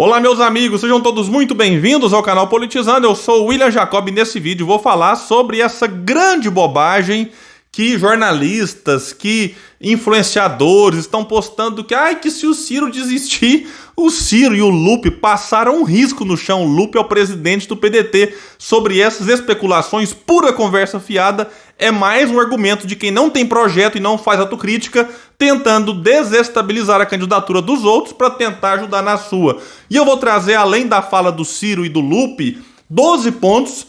Olá, meus amigos, sejam todos muito bem-vindos ao canal Politizando. Eu sou o William Jacob e nesse vídeo vou falar sobre essa grande bobagem que jornalistas, que influenciadores estão postando que se o Ciro desistir, o Ciro e o Lupe passaram um risco no chão. O Lupe é o presidente do PDT. Sobre essas especulações, pura conversa fiada, é mais um argumento de quem não tem projeto e não faz autocrítica, tentando desestabilizar a candidatura dos outros para tentar ajudar na sua. E eu vou trazer, além da fala do Ciro e do Lupe, 12 pontos,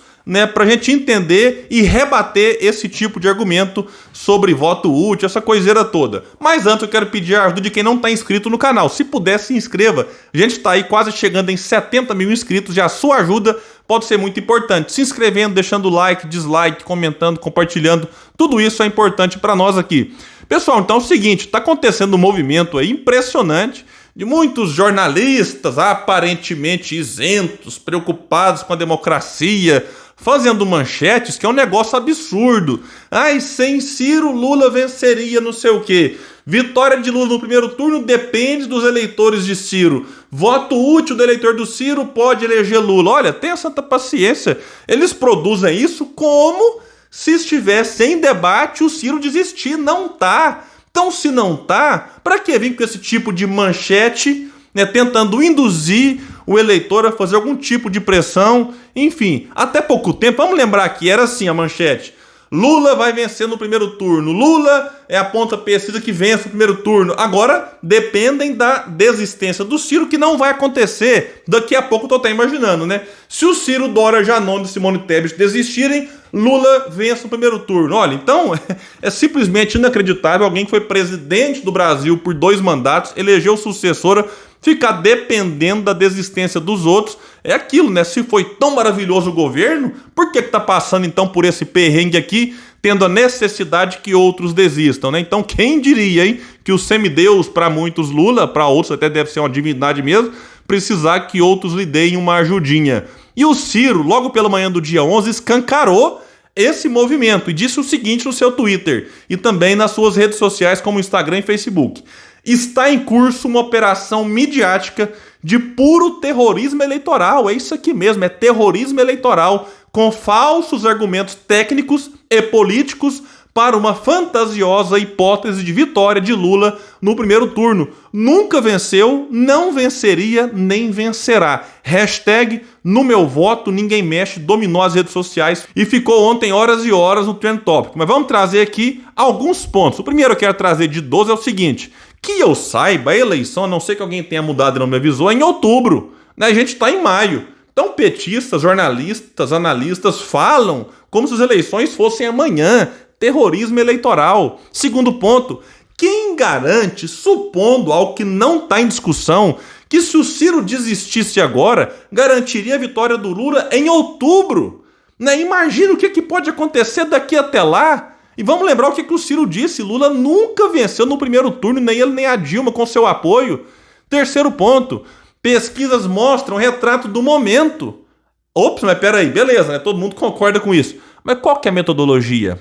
pra gente entender e rebater esse tipo de argumento sobre voto útil, essa coiseira toda. Mas antes eu quero pedir a ajuda de quem não está inscrito no canal. Se puder, se inscreva. A gente está aí quase chegando em 70 mil inscritos e a sua ajuda pode ser muito importante. Se inscrevendo, deixando like, dislike, comentando, compartilhando. Tudo isso é importante para nós aqui. Pessoal, então é o seguinte, está acontecendo um movimento aí impressionante de muitos jornalistas aparentemente isentos, preocupados com a democracia, fazendo manchetes que é um negócio absurdo. Sem Ciro, Lula venceria não sei o quê. Vitória de Lula no primeiro turno depende dos eleitores de Ciro. Voto útil do eleitor do Ciro pode eleger Lula. Olha, tenha santa paciência. Eles produzem isso como se estivesse em debate o Ciro desistir. Não tá. Então, se não tá, para que vir com esse tipo de manchete, tentando induzir o eleitor a fazer algum tipo de pressão? Enfim, até pouco tempo, vamos lembrar que era assim a manchete: Lula vai vencer no primeiro turno, Lula é a ponta pesquisa que vence no primeiro turno. Agora dependem da desistência do Ciro, que não vai acontecer. Daqui a pouco eu tô até imaginando, Se o Ciro, Dória, Janones e Simone Tebet desistirem, Lula vence no primeiro turno. Olha, então é simplesmente inacreditável alguém que foi presidente do Brasil por 2 mandatos, elegeu sucessora, ficar dependendo da desistência dos outros. É aquilo, Se foi tão maravilhoso o governo, por que tá passando então por esse perrengue aqui, tendo a necessidade que outros desistam, Então quem diria, hein, que o semideus, para muitos Lula, para outros até deve ser uma divindade mesmo, precisar que outros lhe deem uma ajudinha. E o Ciro, logo pela manhã do dia 11, escancarou esse movimento e disse o seguinte no seu Twitter e também nas suas redes sociais como Instagram e Facebook: está em curso uma operação midiática de puro terrorismo eleitoral. É isso aqui mesmo, é terrorismo eleitoral, com falsos argumentos técnicos e políticos para uma fantasiosa hipótese de vitória de Lula no primeiro turno. Nunca venceu, não venceria, nem vencerá. Hashtag no meu voto ninguém mexe, dominou as redes sociais e ficou ontem horas e horas no Trend Topic. Mas vamos trazer aqui alguns pontos. O primeiro que eu quero trazer de 12 é o seguinte: que eu saiba, a eleição, a não ser que alguém tenha mudado e não me avisou, é em outubro. A gente está em maio. Então petistas, jornalistas, analistas falam como se as eleições fossem amanhã. Terrorismo eleitoral. Segundo ponto: quem garante, supondo algo que não está em discussão, que se o Ciro desistisse agora, garantiria a vitória do Lula em outubro? Imagina o que pode acontecer daqui até lá. E vamos lembrar o que o Ciro disse: Lula nunca venceu no primeiro turno, nem ele nem a Dilma com seu apoio. Terceiro ponto: pesquisas mostram retrato do momento. Ops, mas peraí, beleza, todo mundo concorda com isso. Mas qual que é a metodologia?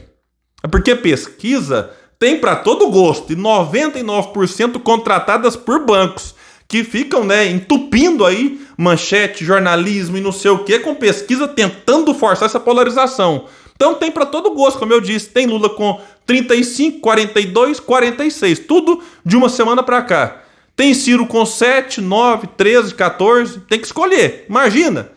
É porque pesquisa tem para todo gosto e 99% contratadas por bancos que ficam entupindo aí manchete, jornalismo e não sei o que com pesquisa tentando forçar essa polarização. Então tem para todo gosto, como eu disse, tem Lula com 35, 42, 46, tudo de uma semana para cá. Tem Ciro com 7, 9, 13, 14, tem que escolher, imagina.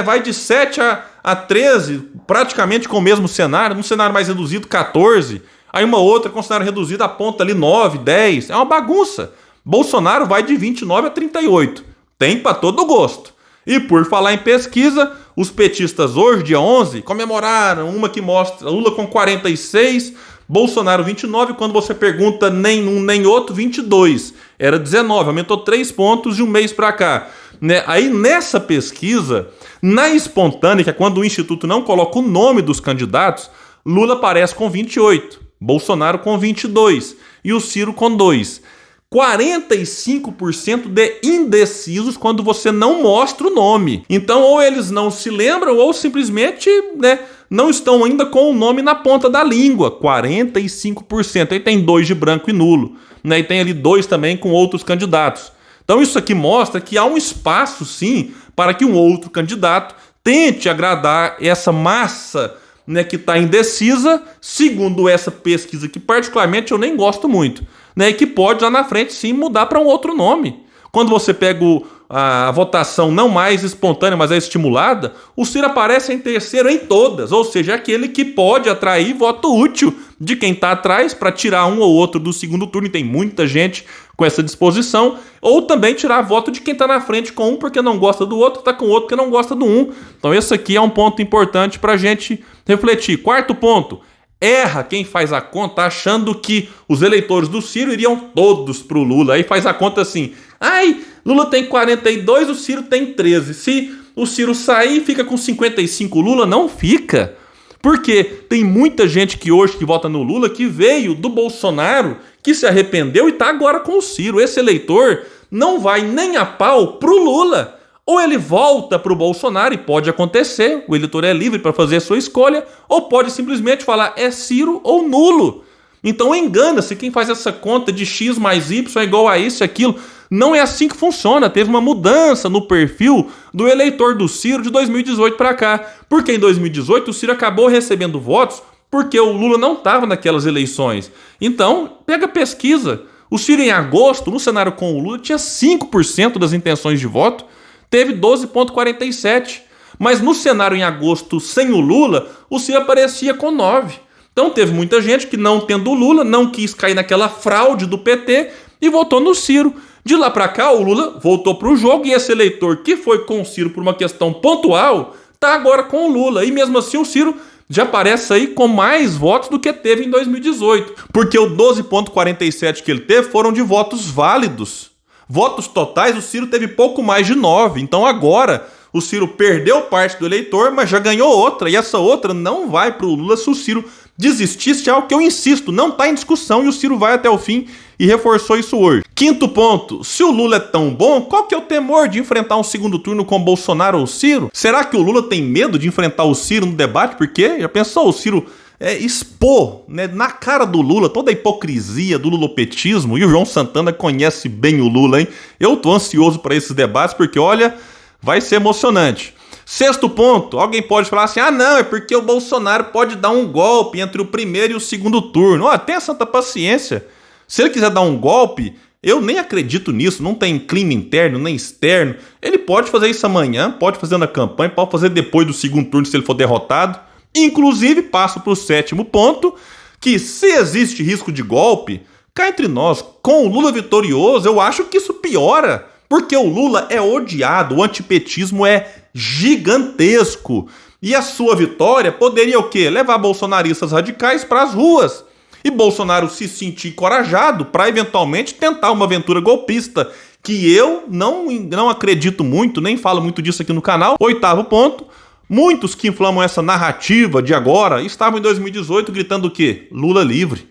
Vai de 7 a 13, praticamente com o mesmo cenário, num cenário mais reduzido, 14. Aí uma outra com cenário reduzido aponta ali 9, 10. É uma bagunça. Bolsonaro vai de 29 a 38. Tem para todo gosto. E por falar em pesquisa, os petistas hoje, dia 11, comemoraram uma que mostra Lula com 46, Bolsonaro 29, quando você pergunta nem um nem outro, 22. Era 19, aumentou 3 pontos de um mês para cá. Aí nessa pesquisa, na espontânea, que é quando o Instituto não coloca o nome dos candidatos, Lula aparece com 28, Bolsonaro com 22 e o Ciro com 2. 45% de indecisos quando você não mostra o nome. Então, ou eles não se lembram, ou simplesmente não estão ainda com o nome na ponta da língua. 45%. Aí tem 2 de branco e nulo. E tem ali 2 também com outros candidatos. Então isso aqui mostra que há um espaço, sim, para que um outro candidato tente agradar essa massa, né, que está indecisa, segundo essa pesquisa que particularmente eu nem gosto muito, né, e que pode lá na frente sim mudar para um outro nome. Quando você pega a votação não mais espontânea, mas é estimulada, o Ciro aparece em terceiro em todas, ou seja, é aquele que pode atrair voto útil de quem está atrás para tirar um ou outro do segundo turno, e tem muita gente com essa disposição, ou também tirar voto de quem está na frente com um porque não gosta do outro, está com o outro porque não gosta do um. Então esse aqui é um ponto importante para a gente refletir. Quarto ponto, erra quem faz a conta achando que os eleitores do Ciro iriam todos pro Lula. Aí faz a conta assim, ai, Lula tem 42, o Ciro tem 13. Se o Ciro sair, fica com 55, Lula não fica. Porque tem muita gente que hoje que vota no Lula que veio do Bolsonaro, que se arrependeu e está agora com o Ciro. Esse eleitor não vai nem a pau pro Lula. Ou ele volta pro Bolsonaro, e pode acontecer, o eleitor é livre para fazer a sua escolha, ou pode simplesmente falar é Ciro ou nulo. Então engana-se quem faz essa conta de X mais Y é igual a isso e aquilo. Não é assim que funciona. Teve uma mudança no perfil do eleitor do Ciro de 2018 para cá. Porque em 2018 o Ciro acabou recebendo votos porque o Lula não estava naquelas eleições. Então, pega a pesquisa. O Ciro em agosto, no cenário com o Lula, tinha 5% das intenções de voto, teve 12,47%. Mas no cenário em agosto sem o Lula, o Ciro aparecia com 9%. Então teve muita gente que, não tendo o Lula, não quis cair naquela fraude do PT e votou no Ciro. De lá para cá, o Lula voltou para o jogo, e esse eleitor que foi com o Ciro por uma questão pontual, está agora com o Lula. E mesmo assim o Ciro já aparece aí com mais votos do que teve em 2018. Porque o 12,47% que ele teve foram de votos válidos. Votos totais, o Ciro teve pouco mais de 9%. Então agora o Ciro perdeu parte do eleitor, mas já ganhou outra. E essa outra não vai para o Lula se o Ciro desistisse, é algo que eu insisto, não está em discussão, e o Ciro vai até o fim e reforçou isso hoje. Quinto ponto, se o Lula é tão bom, qual que é o temor de enfrentar um segundo turno com Bolsonaro ou Ciro? Será que o Lula tem medo de enfrentar o Ciro no debate? Porque, já pensou, o Ciro expor, né, na cara do Lula toda a hipocrisia do lulopetismo, e o João Santana conhece bem o Lula, hein? Eu tô ansioso para esses debates porque, olha, vai ser emocionante. Sexto ponto, alguém pode falar assim, ah não, é porque o Bolsonaro pode dar um golpe entre o primeiro e o segundo turno. Tenha santa paciência. Se ele quiser dar um golpe, eu nem acredito nisso, não tem clima interno nem externo. Ele pode fazer isso amanhã, pode fazer na campanha, pode fazer depois do segundo turno se ele for derrotado. Inclusive, passo para o sétimo ponto, que se existe risco de golpe, cá entre nós, com o Lula vitorioso, eu acho que isso piora. Porque o Lula é odiado, o antipetismo é gigantesco. E a sua vitória poderia o quê? Levar bolsonaristas radicais para as ruas. E Bolsonaro se sentir encorajado para eventualmente tentar uma aventura golpista, que eu não acredito muito, nem falo muito disso aqui no canal. Oitavo ponto, muitos que inflamam essa narrativa de agora estavam em 2018 gritando o quê? Lula livre.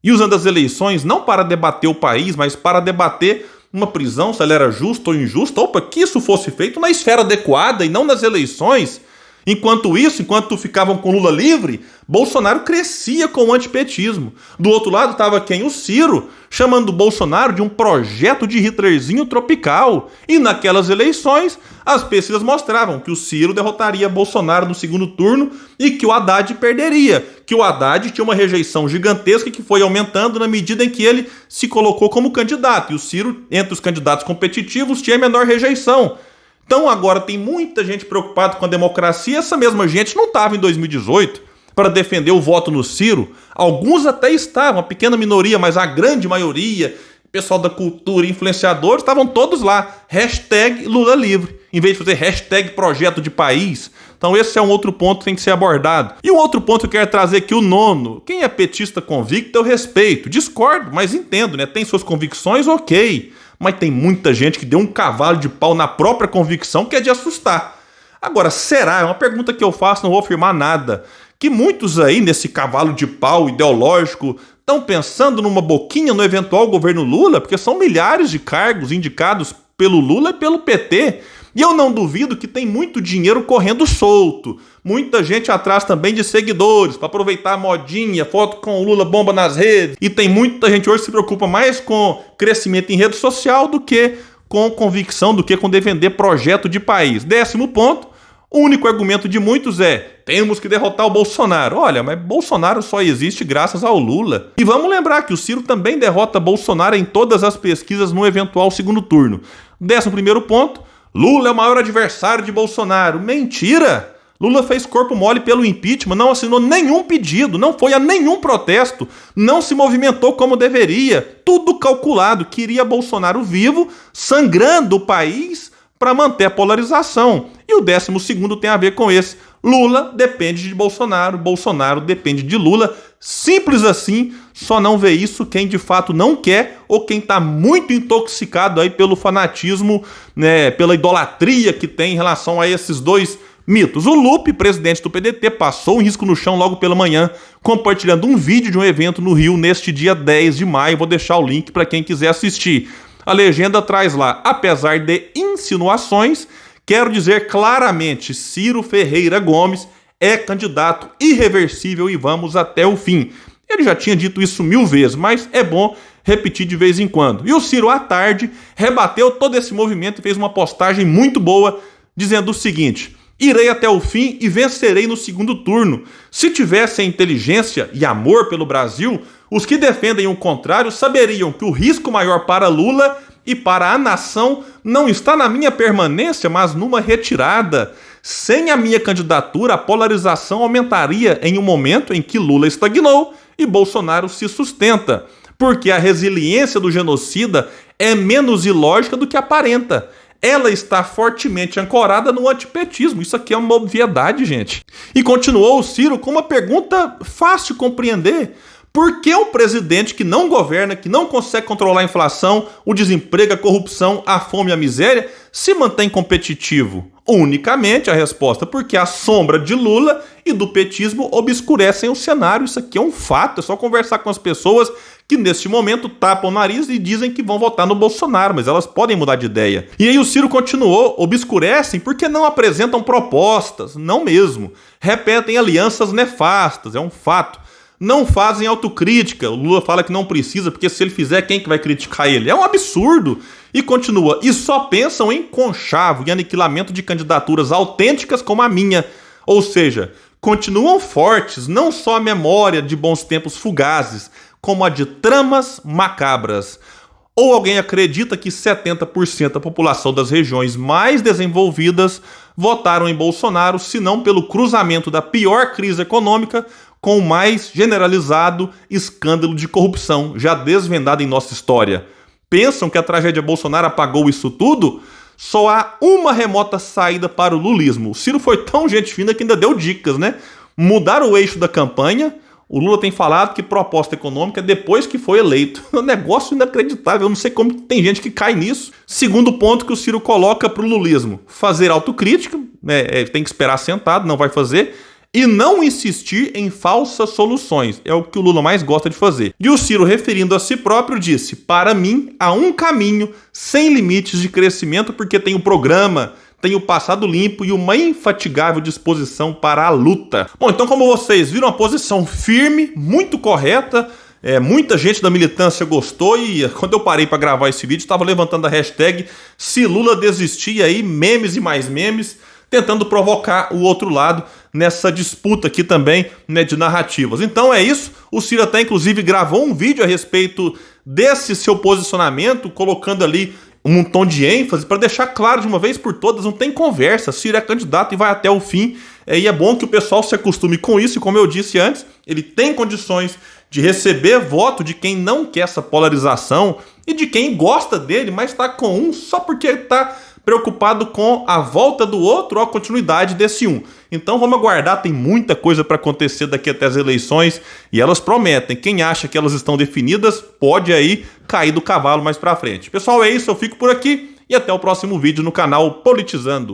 E usando as eleições não para debater o país, mas para debater uma prisão, se ela era justa ou injusta. Opa, que isso fosse feito na esfera adequada e não nas eleições. Enquanto isso, enquanto ficavam com Lula livre, Bolsonaro crescia com o antipetismo. Do outro lado estava quem? O Ciro, chamando o Bolsonaro de um projeto de Hitlerzinho tropical. E naquelas eleições, as pesquisas mostravam que o Ciro derrotaria Bolsonaro no segundo turno e que o Haddad perderia. Que o Haddad tinha uma rejeição gigantesca que foi aumentando na medida em que ele se colocou como candidato. E o Ciro, entre os candidatos competitivos, tinha menor rejeição. Então agora tem muita gente preocupada com a democracia. Essa mesma gente não estava em 2018 para defender o voto no Ciro. Alguns até estavam, a pequena minoria, mas a grande maioria, pessoal da cultura, influenciadores, estavam todos lá. Hashtag Lula livre, em vez de fazer hashtag projeto de país. Então esse é um outro ponto que tem que ser abordado. E um outro ponto que eu quero trazer aqui, o nono. Quem é petista convicto eu respeito. Discordo, mas entendo, né? Tem suas convicções, ok. Mas tem muita gente que deu um cavalo de pau na própria convicção que é de assustar. Agora, será? É uma pergunta que eu faço, não vou afirmar nada. Que muitos aí, nesse cavalo de pau ideológico, estão pensando numa boquinha no eventual governo Lula, porque são milhares de cargos indicados pelo Lula e pelo PT. E eu não duvido que tem muito dinheiro correndo solto. Muita gente atrás também de seguidores, para aproveitar a modinha, foto com o Lula bomba nas redes. E tem muita gente hoje que se preocupa mais com crescimento em rede social do que com convicção do que com defender projeto de país. 10º ponto, o único argumento de muitos é: temos que derrotar o Bolsonaro. Olha, mas Bolsonaro só existe graças ao Lula. E vamos lembrar que o Ciro também derrota Bolsonaro em todas as pesquisas no eventual segundo turno. 11º ponto, Lula é o maior adversário de Bolsonaro. Mentira! Lula fez corpo mole pelo impeachment, não assinou nenhum pedido, não foi a nenhum protesto, não se movimentou como deveria. Tudo calculado, queria Bolsonaro vivo, sangrando o país para manter a polarização. E o 12º tem a ver com esse. Lula depende de Bolsonaro, Bolsonaro depende de Lula. Simples assim, só não vê isso quem de fato não quer ou quem está muito intoxicado aí pelo fanatismo, né, pela idolatria que tem em relação a esses dois mitos. O Lupe, presidente do PDT, passou um risco no chão logo pela manhã, compartilhando um vídeo de um evento no Rio neste dia 10 de maio. Vou deixar o link para quem quiser assistir. A legenda traz lá: apesar de insinuações, quero dizer claramente, Ciro Ferreira Gomes é candidato irreversível e vamos até o fim. Ele já tinha dito isso 1000 vezes, mas é bom repetir de vez em quando. E o Ciro, à tarde, rebateu todo esse movimento e fez uma postagem muito boa, dizendo o seguinte: irei até o fim e vencerei no segundo turno. Se tivesse inteligência e amor pelo Brasil, os que defendem o contrário saberiam que o risco maior para Lula e para a nação não está na minha permanência, mas numa retirada. Sem a minha candidatura, a polarização aumentaria em um momento em que Lula estagnou e Bolsonaro se sustenta, porque a resiliência do genocida é menos ilógica do que aparenta. Ela está fortemente ancorada no antipetismo. Isso aqui é uma obviedade, gente. E continuou o Ciro com uma pergunta fácil de compreender. Por que um presidente que não governa, que não consegue controlar a inflação, o desemprego, a corrupção, a fome e a miséria, se mantém competitivo? Unicamente a resposta: porque a sombra de Lula e do petismo obscurecem o cenário. Isso aqui é um fato, é só conversar com as pessoas que neste momento tapam o nariz e dizem que vão votar no Bolsonaro, mas elas podem mudar de ideia. E aí o Ciro continuou: obscurecem porque não apresentam propostas, não mesmo. Repetem alianças nefastas, é um fato. Não fazem autocrítica. O Lula fala que não precisa, porque se ele fizer, quem que vai criticar ele? É um absurdo. E continua: e só pensam em conchavo e aniquilamento de candidaturas autênticas como a minha. Ou seja, continuam fortes não só a memória de bons tempos fugazes, como a de tramas macabras. Ou alguém acredita que 70% da população das regiões mais desenvolvidas votaram em Bolsonaro, se não pelo cruzamento da pior crise econômica com o mais generalizado escândalo de corrupção já desvendado em nossa história? Pensam que a tragédia Bolsonaro apagou isso tudo? Só há uma remota saída para o lulismo. O Ciro foi tão gente fina que ainda deu dicas, né? Mudar o eixo da campanha. O Lula tem falado que proposta econômica é depois que foi eleito. É um negócio inacreditável, eu não sei como tem gente que cai nisso. Segundo ponto que o Ciro coloca para o lulismo: fazer autocrítica, tem que esperar sentado, não vai fazer. E não insistir em falsas soluções. É o que o Lula mais gosta de fazer. E o Ciro, referindo a si próprio, disse: para mim, há um caminho sem limites de crescimento, porque tem o programa, tem o passado limpo e uma infatigável disposição para a luta. Bom, então, como vocês viram, uma posição firme, muito correta. Muita gente da militância gostou e quando eu parei para gravar esse vídeo, estava levantando a hashtag Se Lula Desistir, aí memes e mais memes, tentando provocar o outro lado nessa disputa aqui também, né, de narrativas. Então é isso, o Ciro até inclusive gravou um vídeo a respeito desse seu posicionamento, colocando ali um tom de ênfase para deixar claro de uma vez por todas: não tem conversa, Ciro é candidato e vai até o fim. E é bom que o pessoal se acostume com isso, e como eu disse antes, ele tem condições de receber voto de quem não quer essa polarização e de quem gosta dele, mas está com um só porque está preocupado com a volta do outro ou a continuidade desse um. Então vamos aguardar, tem muita coisa para acontecer daqui até as eleições e elas prometem. Quem acha que elas estão definidas pode aí cair do cavalo mais para frente. Pessoal, é isso, eu fico por aqui e até o próximo vídeo no canal Politizando.